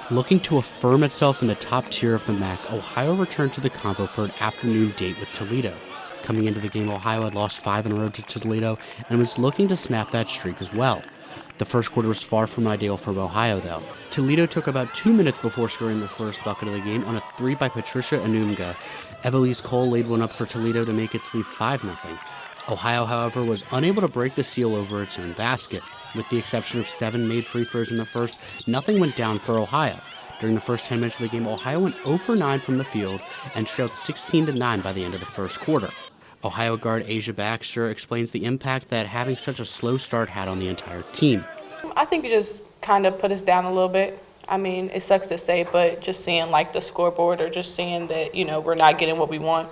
Looking to affirm itself in the top tier of the MAC, Ohio returned to the Convo for an afternoon date with Toledo. Coming into the game, Ohio had lost 5 in a row to Toledo and was looking to snap that streak as well. The first quarter was far from ideal for Ohio, though. Toledo took about 2 minutes before scoring the first bucket of the game on a 3 by Patricia Anunga. Evelise Cole laid one up for Toledo to make its lead 5-0. Ohio, however, was unable to break the seal over its own basket. With the exception of 7 made free throws in the first, nothing went down for Ohio. During the first 10 minutes of the game, Ohio went 0 for 9 from the field and trailed 16-9 by the end of the first quarter. Ohio guard Asia Baxter explains the impact that having such a slow start had on the entire team. I think it just kind of put us down a little bit. I mean, it sucks to say, but just seeing like the scoreboard or just seeing that, we're not getting what we want.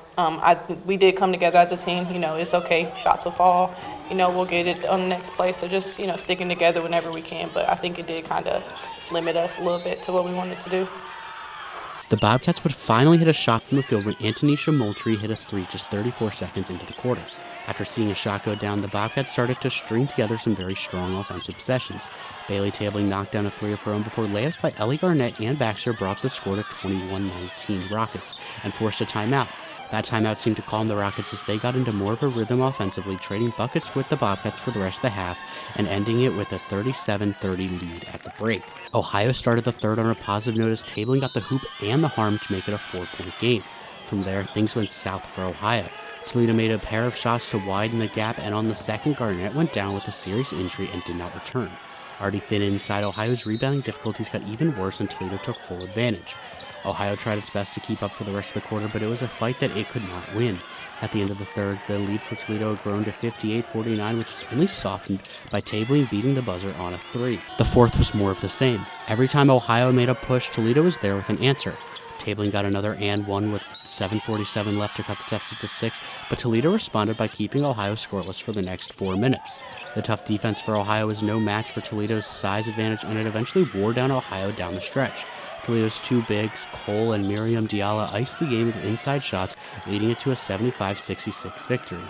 We did come together as a team. It's okay. Shots will fall. We'll get it on the next play. So just, sticking together whenever we can. But I think it did kind of limit us a little bit to what we wanted to do. The Bobcats would finally hit a shot from the field when Antonisha Moultrie hit a 3 just 34 seconds into the quarter. After seeing a shot go down, the Bobcats started to string together some very strong offensive possessions. Bailey Tabling knocked down a 3 of her own before layups by Ellie Garnett and Baxter brought the score to 21-19 Rockets and forced a timeout. That timeout seemed to calm the Rockets as they got into more of a rhythm offensively, trading buckets with the Bobcats for the rest of the half and ending it with a 37-30 lead at the break. Ohio started the third on a positive note as Tabling got the hoop and the harm to make it a 4-point game. From there, things went south for Ohio. Toledo made a pair of shots to widen the gap, and on the second, Garnett went down with a serious injury and did not return. Already thin inside, Ohio's rebounding difficulties got even worse and Toledo took full advantage. Ohio tried its best to keep up for the rest of the quarter, but it was a fight that it could not win. At the end of the third, the lead for Toledo had grown to 58-49, which was only softened by Tabling beating the buzzer on a 3. The fourth was more of the same. Every time Ohio made a push, Toledo was there with an answer. Tabling got another and one with 7:47 left to cut the deficit to 6, but Toledo responded by keeping Ohio scoreless for the next 4 minutes. The tough defense for Ohio was no match for Toledo's size advantage, and it eventually wore down Ohio down the stretch. Toledo's 2 bigs, Cole and Miriam Diallo, iced the game with inside shots, leading it to a 75-66 victory.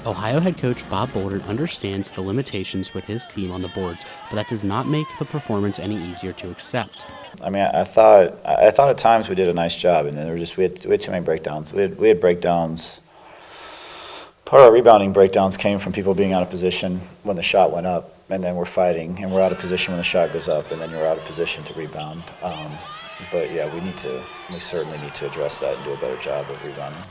Ohio head coach Bob Bolden understands the limitations with his team on the boards, but that does not make the performance any easier to accept. I mean, I thought at times we did a nice job, and then we had too many breakdowns. We had breakdowns. Part of our rebounding breakdowns came from people being out of position when the shot went up, and then we're fighting, and we're out of position when the shot goes up, and then you're out of position to rebound. But yeah, we certainly need to address that and do a better job of rebounding.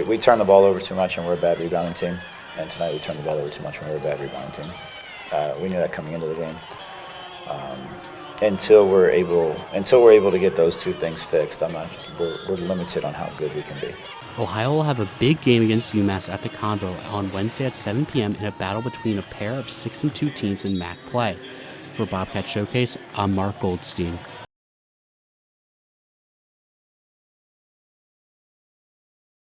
We turn the ball over too much, and we're a bad rebounding team. And tonight we turned the ball over too much, and we're a bad rebounding team. We knew that coming into the game. Until we're able to get those 2 things fixed, we're limited on how good we can be. Ohio will have a big game against UMass at the Convo on Wednesday at 7 p.m. in a battle between a pair of 6-2 teams in MAC play. For Bobcat Showcase, I'm Marc Goldstein.